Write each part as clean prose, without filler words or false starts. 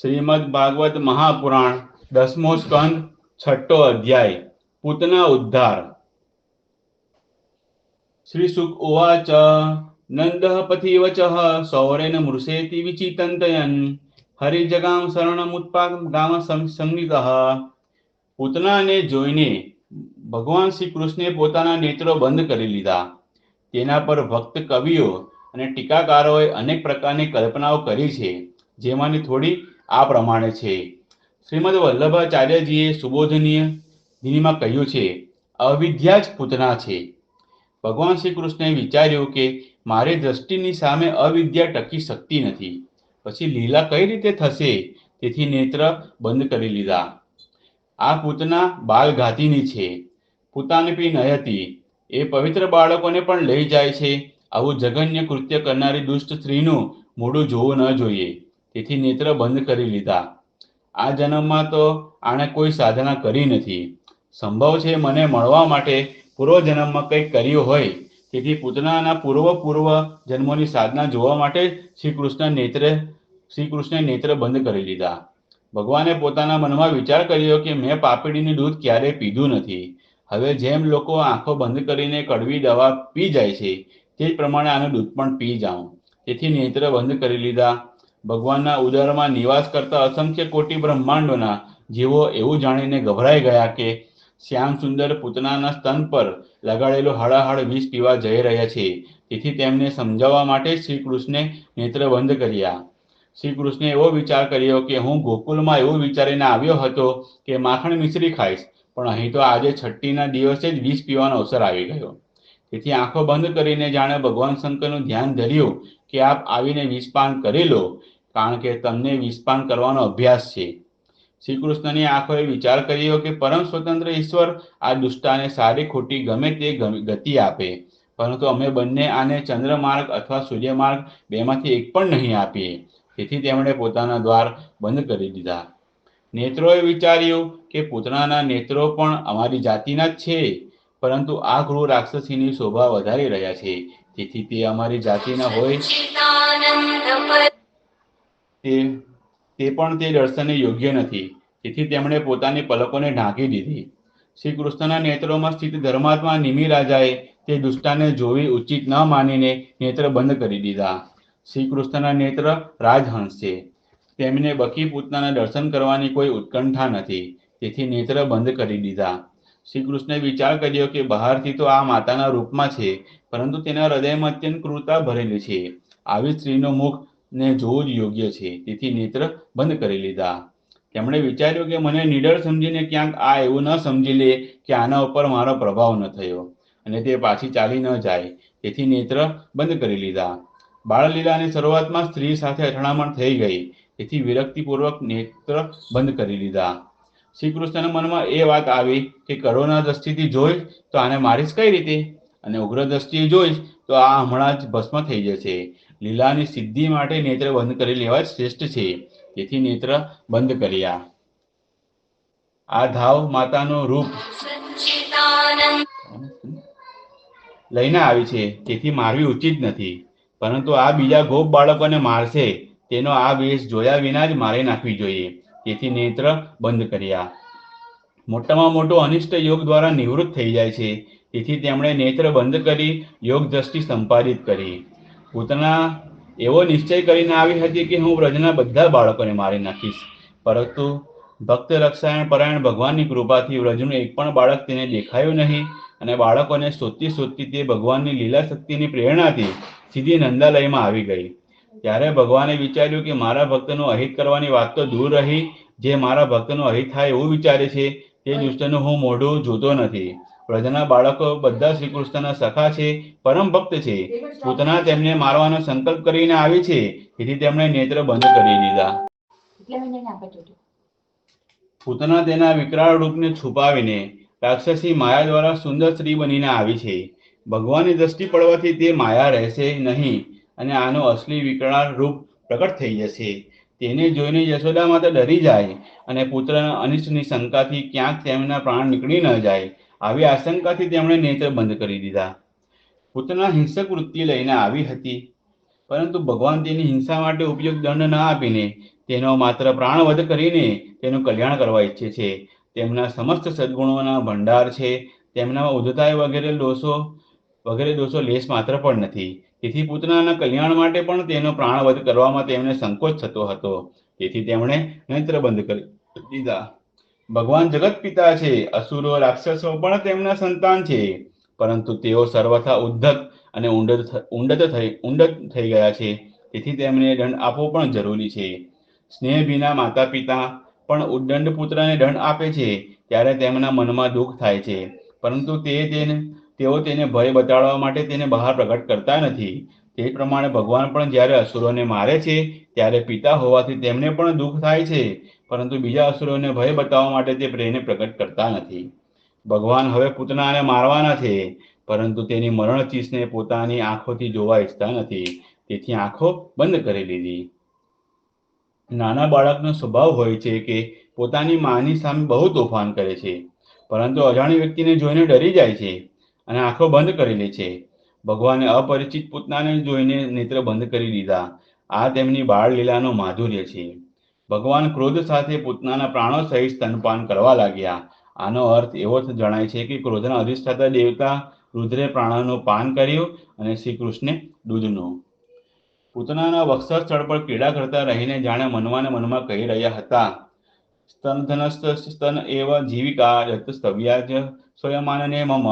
શ્રીમદ ભાગવત મહાપુરાણ 10મો સ્કંદ 6ઠ્ઠો અધ્યાય પૂતના ઉદ્ધાર। શ્રી સુક ઉવાચ નંદઃ પથિવચઃ સૌરેન મૃષેતિ વિચિતંતયન હરિજગામ શરણમુત્પાગામ સંગીતઃ। પૂતનાને જોઈને ભગવાન શ્રી કૃષ્ણે પોતાના નેત્રો બંધ કરી લીધા। તેના પર ભક્ત કવિઓ અને ટીકાકારોએ અનેક પ્રકારની કલ્પનાઓ કરી છે, જેમાંની થોડી આ પ્રમાણે છે। શ્રીમદ વલ્લભાચાર્યજીએ સુબોધનીય ધીનીમાં કહ્યું છે, અવિદ્યા જ પૂતના છે। ભગવાન શ્રી કૃષ્ણે વિચાર્યું કે મારી દ્રષ્ટિની સામે અવિદ્યા ટકી શકતી નથી, પછી લીલા કઈ રીતે થશે, તેથી નેત્ર બંધ કરી લીધા। આ પૂતના બાલઘાતીની છે। પૂતાનપી નયતી, એ પવિત્ર બાળકોને પણ લઈ જાય છે। આવું જઘન્ય કૃત્ય કરનારી દુષ્ટ સ્ત્રીનું મોઢું જોવું ન જોઈએ, તેથી નેત્ર બંધ કરી લીધા। આ જન્મમાં તો આણે કોઈ સાધના કરી નથી। સંભવ છે મને મળવા માટે પૂર્વ જન્મમાં કંઈક કર્યું હોય, તેથી પૂતનાના પૂર્વ જન્મોની સાધના જોવા માટે શ્રી કૃષ્ણે નેત્ર બંધ કરી લીધા। ભગવાને પોતાના મનમાં વિચાર કર્યો કે મેં પાપડીનું દૂધ ક્યારેય પીધું નથી। હવે જેમ લોકો આંખો બંધ કરીને કડવી દવા પી જાય છે, તે જ પ્રમાણે આનું દૂધ પણ પી જાઉં, તેથી નેત્ર બંધ કરી લીધા। ભગવાનના ઉદરમાં નિવાસ કરતા અસંખ્ય કોટી બ્રહ્માંડોના જીવો એવું જાણીને ગભરાઈ ગયા કે શ્યામ સુંદર પૂતનાના સ્તન પર લગાડેલું હળાહળ વિષ પીવા જઈ રહ્યા છે, તેથી તેમને સમજાવવા માટે શ્રી કૃષ્ણે નેત્ર બંધ કર્યા। શ્રી કૃષ્ણે એવો વિચાર કર્યો કે હું ગોકુલમાં એવું વિચારીને આવ્યો હતો કે માખણ મિશ્રી ખાઈશ, પણ અહીં તો આજે છઠ્ઠીના દિવસે જ વિષ પીવાનો અવસર આવી ગયો। તેથી આંખો બંધ કરીને જાણે ભગવાન શંકરનું ધ્યાન ધર્યું કે આપ આવીને વિષપાન કરી લો, કારણ કે તમને વિષપાન કરવાનો અભ્યાસ છે। શ્રી કૃષ્ણની આંખોએ વિચાર કર્યો કે પરમ સ્વતંત્ર ઈશ્વર આ દુષ્ટાને સારી ખોટી ગમે તે ગતિ આપે, પરંતુ અમે બંને આને ચંદ્રમાર્ગ અથવા સૂર્યમાર્ગ બેમાંથી એક પણ નહીં આપીએ, તેથી તેમણે પોતાના દ્વાર બંધ કરી દીધા। નેત્રોએ વિચાર્યું કે પૂતનાના નેત્રો પણ અમારી જાતિના જ છે, પરંતુ આ ક્રૂર રાક્ષસીની શોભા વધારી રહ્યા છે, તેથી તે અમારી જાતિના હોય તે પણ તે દર્શનને યોગ્ય નથી, તેથી તેમણે પોતાની પલકોને ઢાંકી દીધી। શ્રી કૃષ્ણના નેત્રોમાં સ્થિત ધર્માત્મા નિમિ રાજાએ તે દુષ્ટાને જોવી ઉચિત ન માનીને નેત્ર બંધ કરી દીધા। શ્રી કૃષ્ણના નેત્ર રાજહંસ છે, તેમને બકી પૂતનાના દર્શન કરવાની કોઈ ઉત્કંઠા નથી, તેથી નેત્ર બંધ કરી દીધા। શ્રી કૃષ્ણે વિચાર કર્યો કે બહારથી તો આ માતાના રૂપમાં છે, પરંતુ તેના હૃદયમાં અત્યંત ક્રૂરતા ભરેલી છે। આવી સ્ત્રીનું મુખ ને જોવું જ યોગ્ય છે, તેથી નેત્ર બંધ કરી લીધા। તેમણે વિચાર્યું કે મને નિડર સમજીને ક્યાંક આ એવું ન સમજી લે કે આના ઉપર મારો પ્રભાવ ન થયો અને તે પાછી ચાલી ન જાય, તેથી નેત્ર બંધ કરી લીધા। બાળલીલાની શરૂઆતમાં સ્ત્રી સાથે અથડામણ થઈ ગઈ, તેથી વિરક્તિપૂર્વક નેત્ર બંધ કરી લીધા। શ્રી કૃષ્ણના મનમાં એ વાત આવી કે કરુણા દ્રષ્ટિથી જોઈશ તો આને મારીશ કઈ રીતે, અને ઉગ્ર દ્રષ્ટિએ જોઈશ તો આ હમણાં જ ભસ્મ થઈ જશે। લીલાની સિદ્ધિ માટે નેત્ર બંધ કરી લેવા જ શ્રેષ્ઠ છે, તેથી નેત્ર બંધ કર્યા। આ ધાવ માતાનું રૂપ લઈને આવી છે, તેથી મારવી ઉચિત નથી, પરંતુ આ બીજા ગોપ બાળકોને મારશે તેનો આ વેશ જોયા વિના જ મારી નાખવી જોઈએ, તેથી નેત્ર બંધ કર્યા। મોટામાં મોટો અનિષ્ટ યોગ દ્વારા નિવૃત્ત થઈ જાય છે, તેથી તેમણે નેત્ર બંધ કરી યોગ દ્રષ્ટિ સંપાદિત કરી। પૂતના એવો નિશ્ચય કરીને આવી હતી કે હું બ્રજના બધા બાળકોને મારી નાખીશ, પરંતુ ભક્ત રક્ષાયણ પરાયણ ભગવાનની કૃપાથી વ્રજનું એક પણ બાળક તેને દેખાયું નહીં, અને બાળકોને શોધતી તે ભગવાનની લીલા શક્તિની પ્રેરણાથી સીધી નંદાલયમાં આવી ગઈ। ત્યારે ભગવાને વિચાર્યું કે મારા ભક્તનું અહિત કરવાની વાત તો દૂર રહી, જે મારા ભક્તનું અહિત થાય એવું વિચારે છે તે દુષ્ટનું હું મોઢું જોતો નથી। વ્રજના બાળકો બધા શ્રી કૃષ્ણના સખા છે, પરમ ભક્ત છે। પૂતના તેમને મારવાનો સંકલ્પ કરીને આવી છે, તેથી તેમણે નેત્ર બંધ કરી દીધા। પૂતના તેના વિકરાળ રૂપને છુપાવીને રાક્ષસી માયા દ્વારા સુંદર સ્ત્રી બનીને આવી છે। ભગવાનની દ્રષ્ટિ પડવાથી તે માયા રહેશે નહીં, અને આનું અસલી વિકરાળ રૂપ પ્રકટ થઈ જશે। તેને જોઈને યશોદા માતા ડરી જાય, અને પુત્રના અનિષ્ટની શંકાથી ક્યાંક તેમના પ્રાણ નીકળી ન જાય, આવી આશંકાથી તેમણે નેત્ર બંધ કરી દીધા। પૂતના હિંસક વૃત્તિ લઈને આવી હતી, પરંતુ ભગવાન તેની હિંસા માટે ઉપયોગ દંડ ન આપીને તેનો માત્ર પ્રાણવધ કરીને તેનું કલ્યાણ કરવા ઈચ્છે છે. તેમના સમસ્ત સદ્ગુણોના ભંડાર છે. તેમનામાં ઉદ્ધતાય વગેરે દોષો લેશ માત્ર પણ નથી. તેથી પૂતનાના કલ્યાણ માટે પણ તેનો પ્રાણવધ કરવામાં તેમને સંકોચ થતો હતો. તેથી તેમણે નેત્ર બંધ કરી દીધા. ભગવાન જગત પિતા છે. અસુરો રાક્ષસો પણ તેમના સંતાન છે, પરંતુ તેઓ સર્વથા ઉદ્ધત અને ઊંડત થઈ ગયા છે. તેથી તેમને દંડ આપવો પણ જરૂરી છે. સ્નેહ વિના માતા પિતા પણ ઉદ્દંડ પુત્રને દંડ આપે છે ત્યારે તેમના મનમાં દુઃખ થાય છે, પરંતુ તેઓ તેને ભય બતાડવા માટે તેને બહાર પ્રગટ કરતા નથી. તે પ્રમાણે ભગવાન પણ જ્યારે અસુરોને મારે છે ત્યારે પિતા હોવાથી તેમને પણ દુઃખ થાય છે, પરંતુ બીજા અસુરોને ભય બતાવવા માટે તે પ્રેમને પ્રગટ કરતા નથી. ભગવાન હવે પૂતનાને મારવાના છે, પરંતુ તેની મરણ ચીસને પોતાની આંખોથી જોવા ઈચ્છતા નથી. તેથી આંખો બંધ કરી લીધી. નાના બાળકનો સ્વભાવ હોય છે કે પોતાની માની સામે બહુ તોફાન કરે છે, પરંતુ અજાણી વ્યક્તિને જોઈને ડરી જાય છે અને આંખો બંધ કરી લે છે. ભગવાને અપરિચિત પૂતનાને જોઈને નેત્ર બંધ કરી દીધા. આ તેમની બાળ લીલાનો માધુર્ય છે. ભગવાન ક્રોધ સાથે પૂતનાના પ્રાણો સહિત સ્તનપાન કરવા લાગ્યા. આનો અર્થ એવો જણાય છે કે ક્રોધના અધિષ્ઠાતા દેવતા રુદ્રે પ્રાણોનું પાન કર્યું અને શ્રી કૃષ્ણે દૂધનું. પૂતનાના વક્ષસ્થળ પર પીડા કરતા રહીને જાણે મનમાં કહી રહ્યા હતા, સ્તનધનસ્ત સ્તન એવ જીવિકા યત સ્તવ્યા જ સ્વયમાનને મમ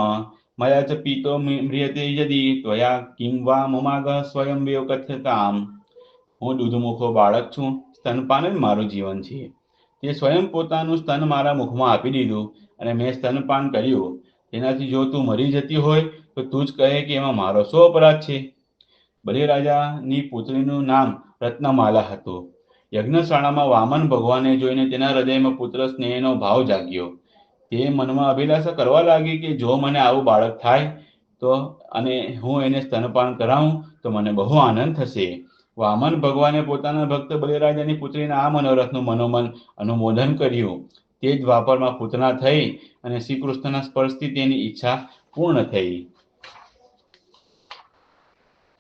મયા ચ પીતો મ્રિયતે યદી ત્વયા કિમ વા મમાગ સ્વયંમેવ કથ્યતામ. હું દૂધમુખો બાળક છું. સ્તનપાન જ મારું જીવન છે. તે સ્વયં પોતાનું સ્તન મારા મુખમાં આપી દીધું અને મેં સ્તનપાન કર્યું. તેનાથી જો તું મરી જતી હોય તો તું જ કહે કે એમાં મારો શું અપરાધ છે? બલિરાજાની પુત્રીનું નામ રત્નમાલા હતું. યજ્ઞશાળામાં વામન ભગવાનને જોઈને તેના હૃદયમાં પુત્ર સ્નેહનો ભાવ જાગ્યો. તે મનમાં અભિલાષા કરવા લાગી કે જો મને આવું બાળક થાય તો અને હું એને સ્તનપાન કરાવું તો મને બહુ આનંદ થશે. વામન ભગવાને પોતાના ભક્ત બલિરાજાની પુત્રીના આ મનોરથનું મનોમન અનુમોદન કર્યું. તે જ દ્વાપરમાં પૂતના થઈ અને શ્રી કૃષ્ણના સ્પર્શથી તેની ઈચ્છા પૂર્ણ થઈ.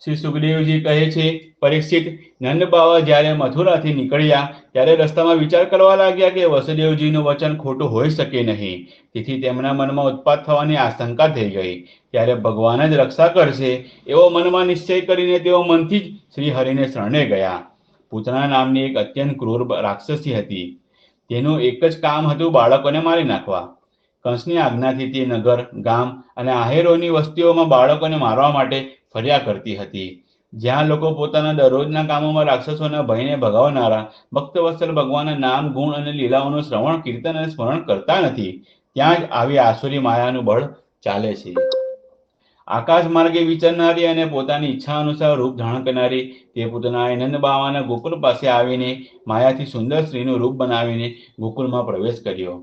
શ્રી સુખદેવજી કહે છે, પરીક્ષિત, નંદ બાવા જ્યારે મથુરાથી નીકળ્યા ત્યારે રસ્તામાં વિચાર કરવા લાગ્યા કે વસુદેવજીનું વચન ખોટું હોઈ શકે નહીં. તેથી તેમના મનમાં ઉત્પાત થવાની આશંકા થઈ ગઈ. ત્યારે ભગવાન જ રક્ષા કરશે એવો મનમાં નિશ્ચય કરીને તેઓ મનથી જ શ્રી હરિને શરણે ગયા. પૂતના નામની એક અત્યંત ક્રૂર રાક્ષસી હતી. તેનું એક જ કામ હતું બાળકોને મારી નાખવા. કંસની આજ્ઞાથી તે નગર, ગામ અને આહેરોની વસ્તીઓમાં બાળકોને મારવા માટે ફર્યા કરતી હતી. જ્યાં લોકો પોતાના દરરોજના કામોમાં રાક્ષસોના ભયને ભગાવનારા ભક્તવત્સલ ભગવાનના નામ, ગુણ અને લીલાઓનું શ્રવણ, કીર્તન અને સ્મરણ કરતા નથી, ત્યાં જ આવી આસુરી માયાનું બળ ચાલે છે. આકાશ માર્ગે વિચરનારી અને પોતાની ઈચ્છા અનુસાર રૂપ ધારણ કરનારી તે પૂતનાએ નંદ બાવાના ગોકુળ પાસે આવીને માયાથી સુંદર સ્ત્રીનું રૂપ બનાવીને ગોકુળમાં પ્રવેશ કર્યો.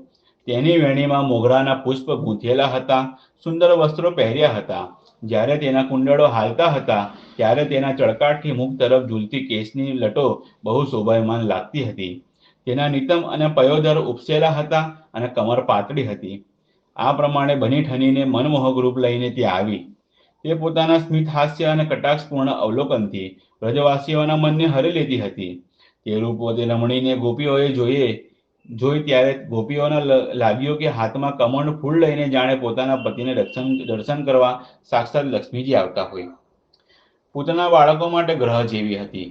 તેની વેણીમાં મોગરાના પુષ્પ ગૂંથેલા હતા, સુંદર વસ્ત્રો પહેર્યા હતા. જ્યારે તેના કુંડળો હાલતા હતા ત્યારે તેના ચળકાટથી મુખ તરફ ઝૂલતી કેસની લટો બહુ શોભાયમાન લાગતી હતી. તેના નિતંબ અને પયોધર ઉપસેલા હતા અને કમર પાતળી હતી. આ પ્રમાણે બની ઠનીને મનમોહક રૂપ લઈને તે આવી. તે પોતાના સ્મિત હાસ્ય અને કટાક્ષપૂર્ણ અવલોકનથી વ્રજવાસીઓના મનને હરી લેતી હતી. તે રૂપવતી રમણીને ગોપીઓએ જોઈ ત્યારે ગોપીઓને લાગ્યું કે હાથમાં કમળનું ફૂલ લઈને જાણે પોતાના પતિને દર્શન કરવા સાક્ષાત લક્ષ્મીજી આવતા હોય. પૂતના બાળકો માટે ગ્રહ જેવી હતી.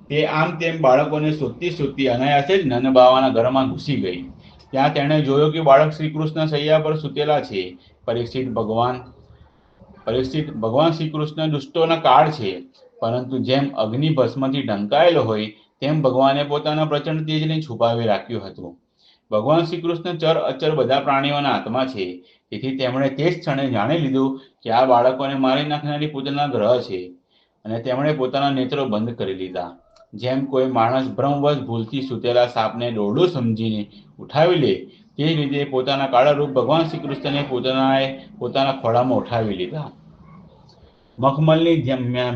તે આમ તેમ બાળકોને શોધતી અનાયાસે જ નંદ બાવાના ઘરમાં ઘૂસી ગઈ. ત્યાં તેણે જોયું કે બાળક શ્રી કૃષ્ણ શૈયા પર સૂતેલા છે. પરીક્ષિત, ભગવાન શ્રી કૃષ્ણ દુષ્ટોના કાળ છે, પરંતુ જેમ અગ્નિ ભસ્મથી ઢંકાયેલો હોય તેમ ભગવાને પોતાના પ્રચંડ તેજને છુપાવી રાખ્યું હતું. ભગવાન શ્રી કૃષ્ણ ચર અચર બધા પ્રાણીઓના આત્મા છે. તેથી તેમણે તે જ ક્ષણે જાણી લીધું કે આ બાળકોને મારી નાખનારી પૂતના ગ્રહ છે અને તેમણે પોતાના નેત્રો બંધ કરી લીધા. જેમ કોઈ માણસ ભ્રમવશ ભૂલથી સૂતેલા સાપને દોરડું સમજીને ઉઠાવી લે તે જ રીતે પોતાના કાળા રૂપ ભગવાન શ્રી કૃષ્ણને પૂતનાએ પોતાના ખોળામાં ઉઠાવી લીધા. મખમલની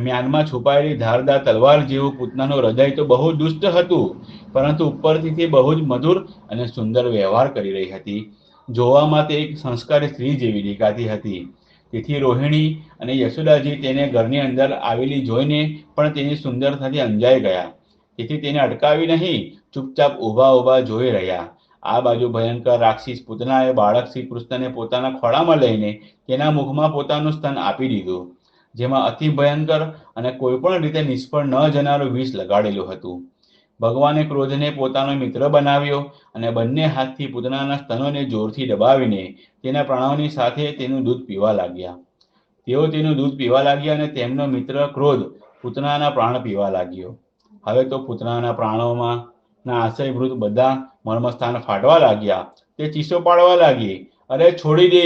મ્યાનમાં છુપાયેલી ધારદાર તલવાર જેવું પૂતનાનું હૃદય તો બહુ દુષ્ટ હતું, પરંતુ ઉપરથી તે બહુ જ મધુર અને સુંદર વ્યવહાર કરી રહી હતી. જોવામાં તે એક સંસ્કારી સ્ત્રી જેવી દેખાતી હતી. તેથી રોહિણી અને યશોદાજી તેને ઘરની અંદર આવેલી જોઈને પણ તેની સુંદરતાથી અંજાઈ ગયા. તેથી તેને અટકાવી નહીં, ચૂપચાપ ઊભા ઊભા જોઈ રહ્યા. આ બાજુ ભયંકર રાક્ષસ પૂતનાએ બાળક શ્રી કૃષ્ણને પોતાના ખોળામાં લઈને તેના મુખમાં પોતાનું સ્તન આપી દીધું, જેમાં અતિ ભયંકર અને કોઈ પણ રીતે નિષ્ફળ ન જનારું વિષ લગાડેલું હતું. ભગવાને ક્રોધને પોતાનો મિત્ર બનાવ્યો અને બંને હાથથી પૂતનાના સ્તનોને જોરથી દબાવીને તેના પ્રાણોની સાથે તેનું દૂધ પીવા લાગ્યા. તેઓ તેનું દૂધ પીવા લાગ્યા અને તેમનો મિત્ર ક્રોધ પૂતનાના પ્રાણ પીવા લાગ્યો. હવે તો પૂતનાના પ્રાણોમાં આશયભૂત બધા મર્મસ્થાન ફાટવા લાગ્યા. તે ચીસો પાડવા લાગી, અરે છોડી દે,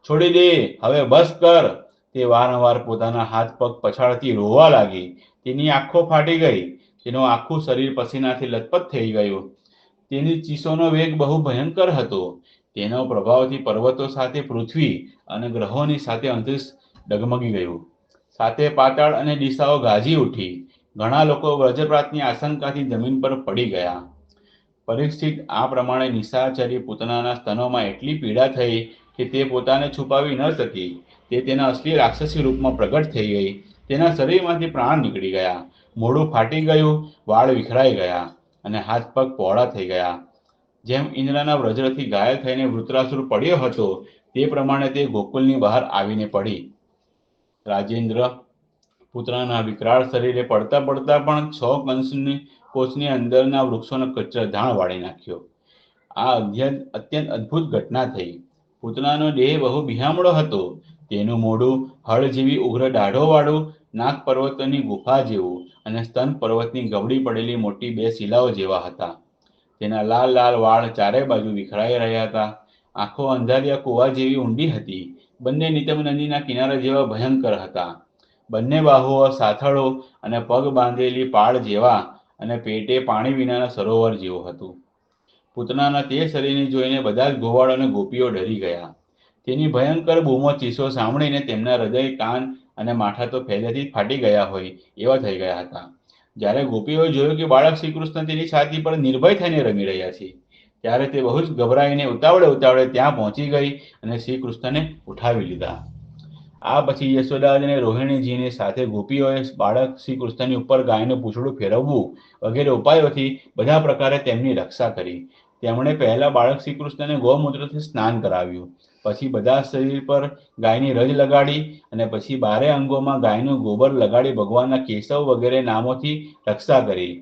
છોડી દે, હવે બસ કર. તે વારંવાર પોતાના હાથ પગ પછાડતી રોવા લાગી. તેની આંખો ફાટી ગઈ, તેનું આખું શરીર પસીનાથી લથપથ થઈ ગયું. તેની ચીસોનો વેગ બહુ ભયંકર હતો. તેનો પ્રભાવથી પર્વતો સાથે પૃથ્વી અને ગ્રહોની સાથે અંતરિક્ષ ડગમગી ગયું. સાથે પાતાળ અને દિશાઓ ગાજી ઉઠી. ઘણા લોકો વજ્રપાતની આશંકાથી જમીન પર પડી ગયા. પરીક્ષિત, આ પ્રમાણે નિશાચરી પૂતનાના સ્તનોમાં એટલી પીડા થઈ કે તે પોતાને છુપાવી ન શકી. તે તેના અસલી રાક્ષસી રૂપમાં પ્રગટ થઈ ગઈ. તેના શરીરમાંથી પ્રાણ નીકળી ગયા, મોઢું ફાટી ગયું, વાળ વિખરાઈ ગયા અને હાથ પગ પહોળા થઈ ગયા. જેમ ઇન્દ્રના વજ્રથી ઘાયલ થઈને વૃત્રાસુર પડ્યો હતો તે પ્રમાણે તે ગોકુલની બહાર આવીને પડી. રાજેન્દ્ર, પુત્રના વિકરાળ શરીરે પડતા પડતા પણ 6 કોષની અંદરના વૃક્ષોનો કચરાધાણ વાળી નાખ્યો. આ અત્યંત અદ્ભુત ઘટના થઈ. પૂતનાનો દેહ બહુ બિહામણો હતો. તેનું મોઢું હળ જેવી ઉગ્ર દાઢોવાળું, નાગ પર્વતોની ગુફા જેવું અને સ્તન પર્વતની ગબડી પડેલી મોટી 2 શિલાઓ જેવા હતા. તેના લાલ લાલ વાળ ચારે બાજુ વિખરાઈ રહ્યા હતા. આંખો અંધારિયા કુવા જેવી ઊંડી હતી. બંને નિતમ નદીના કિનારા જેવા ભયંકર હતા. બંને બાહુઓ સાથળો અને પગ બાંધેલી પાળ જેવા અને પેટે પાણી વિનાના સરોવર જેવું હતું. પૂતનાના તે શરીરને જોઈને બધા જ ગોવાળો અને ગોપીઓ ડરી ગયા. તેની ભયંકર બૂમો ચીસો સાંભળીને તેમના હૃદય, કાન અને માથા તો પહેલેથી જ ફાટી ગયા હોય એવા થઈ ગયા હતા. જ્યારે ગોપીઓએ જોયું કે બાળક શ્રી કૃષ્ણ તેની છાતી પર નિર્ભય થઈને રમી રહ્યા છે, ત્યારે તે બહુ જ ગભરાઈને ઉતાવળે ત્યાં પહોંચી ગઈ અને શ્રી કૃષ્ણને ઉઠાવી લીધા. આ પછી યશોદા અને રોહિણીજીની સાથે ગોપીઓએ બાળક શ્રી કૃષ્ણની ઉપર ગાયનું પૂંછડું ફેરવવું વગેરે ઉપાયોથી બધા પ્રકારે તેમની રક્ષા કરી. તેમણે પહેલા બાળક શ્રી કૃષ્ણને ગૌમૂત્રથી સ્નાન કરાવ્યું, પછી બધા શરીર પર ગાયની રજ લગાડી અને પછી 12 અંગોમાં ગાયનું ગોબર લગાડી ભગવાનના કેશવ વગેરે નામોથી રક્ષા કરી.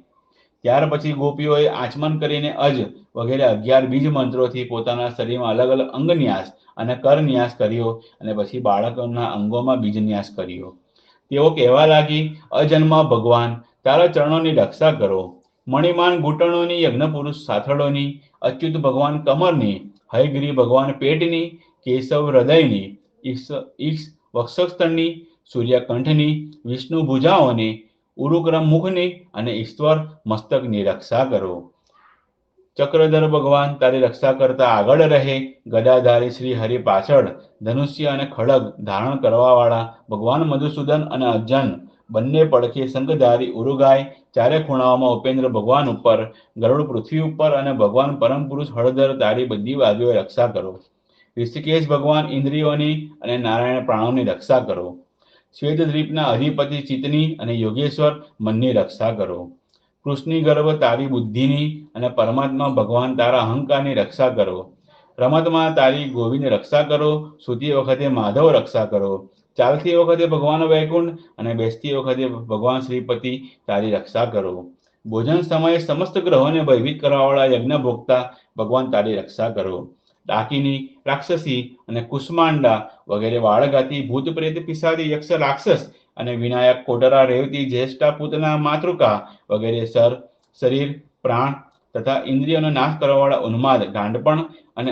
ત્યાર પછી ગોપીઓએ આચમન કરીને અજ વગેરે 11 બીજ મંત્રોથી પોતાના શરીરમાં અલગ અલગ અંગન્યાસ અને કરન્યાસ કર્યો અને પછી બાળકોના અંગોમાં બીજન્યાસ કર્યો. તેઓ કહેવા લાગી, અજન્મા ભગવાન, તારા ચરણોની રક્ષા કરો. મણિમાન ઘૂંટણોની, યજ્ઞપુરુષ સાથળોની, અચ્યુત ભગવાન કમરની, હયગ્રીવ ભગવાન પેટની, કેશવ હૃદયની, ઈક્ષ વક્ષસ્થળની, સૂર્ય કંઠની, વિષ્ણુ ભુજાઓની, ઉરુક્રમ મુખની અને ઈશ્વર મસ્તકની રક્ષા કરો. ચક્રધર ભગવાન તારી રક્ષા કરતા આગળ રહે. ગદાધારી શ્રી હરિ પાછળ, ધનુષ્ય અને ખડગ ધારણ કરવાવાળા ભગવાન મધુસૂદન અને અર્જુન બંને પડખે શંખધારી ઉરુગાય, ચારે ખૂણાઓમાં ઉપેન્દ્ર ભગવાન ઉપર, ગરુડ પૃથ્વી ઉપર અને ભગવાન પરમ પુરુષ હળધર તારી બધી બાજુએ રક્ષા કરો. ઋષિકેશ ભગવાન ઇન્દ્રિયોની અને નારાયણ પ્રાણોની રક્ષા કરો. શ્વેતદ્વીપના અધિપતિ ચિત્તની અને યોગેશ્વર મનની રક્ષા કરો. કૃષ્ણની ગર્ભ તારી બુદ્ધિની અને પરમાત્મા ભગવાન તારા અહંકારની રક્ષા કરો. રમતમાં તારી ગોવિંદ રક્ષા કરો. સૂતી વખતે માધવ રક્ષા કરો. ચાલતી વખતે ભગવાન વૈકુંઠ અને બેસતી વખતે ભગવાન શ્રીપતિ તારી રક્ષા કરો. ભોજન સમયે સમસ્ત ગ્રહોને ભયભીત કરવાવાળા યજ્ઞ ભોગતા ભગવાન તારી રક્ષા કરો. ડાકિની, રાક્ષસી અને કુષ્માંડા વગેરે વાળગાતી ભૂત પ્રેત પિશાચી યક્ષ રાક્ષસ અને વિનાયક કોટરા રેવતી જ્યેષ્ઠા પૂતના માતૃકા વગેરે શરીર, પ્રાણ તથા ઇન્દ્રિયોનો નાશ કરવાવાળા ઉન્માદ, ગાંડપણ અને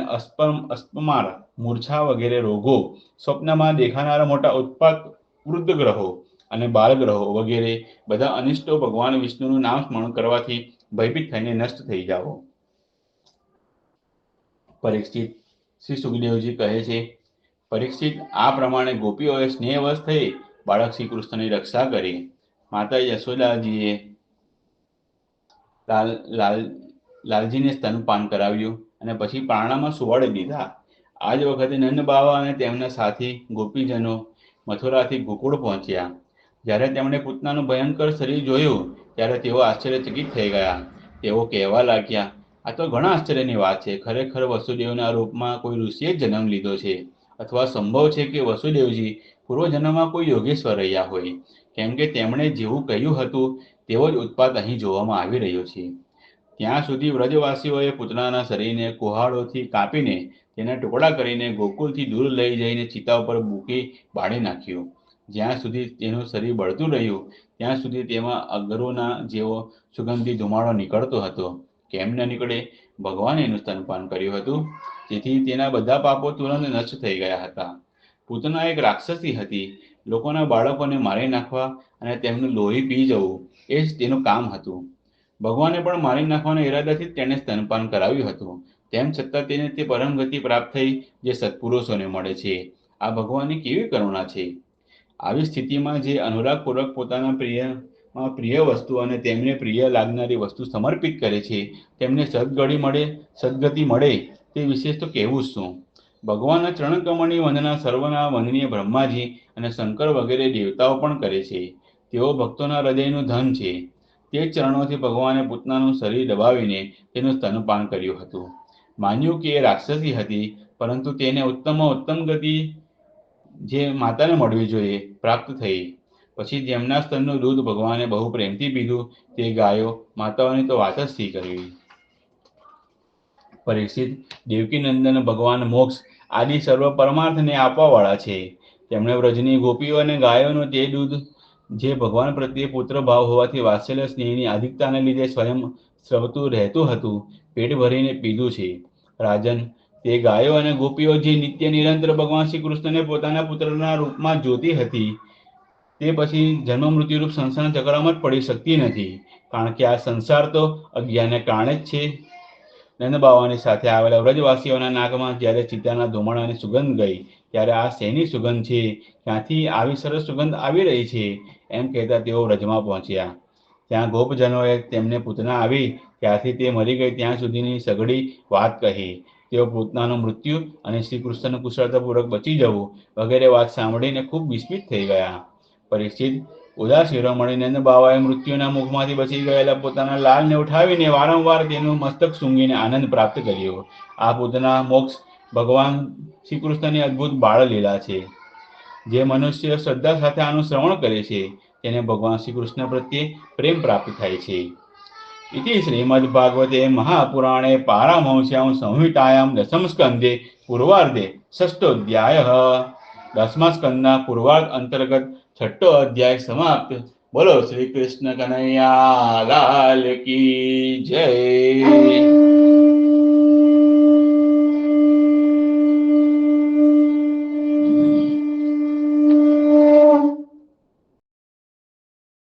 અસ્પમાર, મૂર્છા વગેરે રોગો, સ્વપ્નમાં દેખાનારા મોટા ઉત્પાત વૃદ્ધ ગ્રહો અને બાળ ગ્રહો વગેરે બધા અનિષ્ટો ભગવાન વિષ્ણુનું નામ સ્મરણ કરવાથી ભયભીત થઈને નષ્ટ થઈ જાઓ. પરીક્ષિત, શ્રી સુખદેવજી કહે છે, પરીક્ષિત, આ પ્રમાણે ગોપીઓએ સ્નેહવશ થઈ બાળક શ્રી કૃષ્ણની રક્ષા કરી. માતા યશોદાજીએ લાલજીને સ્તનપાન કરાવ્યું અને પછી પારણામાં સુવાડી દીધા. આ જ વખતે નંદ બાવા અને તેમના સાથી ગોપીજનો મથુરાથી ગોકુળ પહોંચ્યા. જ્યારે તેમણે પૂતનાનું ભયંકર શરીર જોયું ત્યારે તેઓ આશ્ચર્યચકિત થઈ ગયા. તેઓ કહેવા લાગ્યા, આ તો ઘણા આશ્ચર્યની વાત છે. ખરેખર વસુદેવના રૂપમાં કોઈ ઋષિએ જ જન્મ લીધો છે, અથવા સંભવ છે કે વસુદેવજી પૂર્વજન્મમાં કોઈ યોગેશ્વર રહ્યા હોય, કેમ કે તેમણે જેવું કહ્યું હતું તેવો જ ઉત્પાત અહીં જોવામાં આવી રહ્યો છે. ત્યાં સુધી વ્રજવાસીઓએ પૂતનાના શરીરને કુહાડોથી કાપીને તેના ટુકડા કરીને ગોકુળથી દૂર લઈ જઈને ચિતા ઉપર મૂકી બાળી નાખ્યું. જ્યાં સુધી તેનું શરીર બળતું રહ્યું ત્યાં સુધી તેમાં અગરોના જેવો સુગંધી ધુમાડો નીકળતો હતો. કેમ ન નીકળે? ભગવાને એનું સ્તનપાન કર્યું હતું, તેથી તેના બધા પાપો તુરંત નષ્ટ થઈ ગયા હતા. પૂતના એક રાક્ષસી હતી. લોકોના બાળકોને મારી નાખવા અને તેમનું લોહી પી જવું એ જ તેનું કામ હતું. ભગવાને પણ મારી નાખવાના ઈરાદાથી જ તેને સ્તનપાન કરાવ્યું હતું. તેમ છતાં તેને તે પરમ ગતિ પ્રાપ્ત થઈ જે સત્પુરુષોને મળે છે. આ ભગવાનની કેવી કરુણા છે! આવી સ્થિતિમાં જે અનુરાગપૂર્વક પોતાના પ્રિય વસ્તુ અને તેમને પ્રિય લાગનારી વસ્તુ સમર્પિત કરે છે તેમને સદગતિ મળે તે વિશે તો કહેવું જ શું. ભગવાનના ચરણકમળની વંદના સર્વના વંદનીય બ્રહ્માજી અને શંકર વગેરે દેવતાઓ પણ કરે છે. તેઓ ભક્તોના હૃદયનું ધન છે. તે જ ચરણોથી ભગવાને પૂતનાનું શરીર દબાવીને તેનું સ્તનપાન કર્યું હતું. માન્યું કે એ રાક્ષસી હતી, પરંતુ તેને ઉત્તમમાં ઉત્તમ ગતિ જે માતાને મળવી જોઈએ પ્રાપ્ત થઈ. પછી જેમના સ્તનનું દૂધ ભગવાને બહુ પ્રેમથી પીધું તે ગાયો માતાઓની તો વાત જ શી કરવી. પરીક્ષિત, દેવકીનંદન ભગવાન મોક્ષ આદિ સર્વ પરમાર્થને આપવાવાળા છે. તેમણે વ્રજની ગોપીઓ અને ગાયોનું તે દૂધ જે ભગવાન પ્રત્યે પુત્ર ભાવ હોવાથી વાત્સલ્ય સ્નેહની અધિકતાને લીધે સ્વયં સ્રવતું રહેતું હતું, પેટ ભરીને પીધું છે. રાજન, તે ગાયો અને ગોપીઓ જે નિત્ય નિરંતર ભગવાન શ્રી કૃષ્ણને પોતાના પુત્રના રૂપમાં જોતી હતી તે પછી જન્મ મૃત્યુરૂપ સંસારના ચક્રમાં જ પડી શકતી નથી, કારણ કે આ સંસાર તો અજ્ઞાનને કારણે જ છે. નંદબાવાની સાથે આવેલા વ્રજવાસીઓના નાકમાં જ્યારે ચિતાના ધુમાડાની સુગંધ ગઈ ત્યારે આ શેની સુગંધ છે, ક્યાંથી આવી સરસ સુગંધ આવી રહી છે, એમ કહેતા તેઓ વ્રજમાં પહોંચ્યા. ત્યાં ગોપજનોએ તેમને પૂતના આવી ત્યારથી તે મરી ગઈ ત્યાં સુધીની સઘળી વાત કહી. તેઓ પૂતનાનું મૃત્યુ અને શ્રી કૃષ્ણનું કુશળતાપૂર્વક બચી જવું વગેરે વાત સાંભળીને ખૂબ વિસ્મિત થઈ ગયા. પરીક્ષિત, ઉદાસ શિરોમણી નંદબાવાએ મૃત્યુના મુખમાંથી બચી ગયેલા પોતાના લાલને ઉઠાવીને વારંવાર તેનું મસ્તક સૂંઘીને આનંદ પ્રાપ્ત કર્યો. આ પૂતના મોક્ષ ભગવાન શ્રી કૃષ્ણની અદ્ભુત બાળ લીલા છે. જે મનુષ્ય શ્રદ્ધા સાથે આનું શ્રવણ કરે છે તેને ભગવાન શ્રી કૃષ્ણ પ્રત્યે પ્રેમ પ્રાપ્ત થાય છે. इति श्रीमद्भागवते महापुराणे पारमहंस्यां संहितायां दशम स्कंदे पूर्वार्धे षष्ठोऽध्यायः. 10મા સ્કંદના પૂર્વાર્ધ અંતર્ગત 6ઠ્ઠો અધ્યાય સમાપ્ત. બોલો શ્રી કૃષ્ણ કનૈયા લાલ કી જય.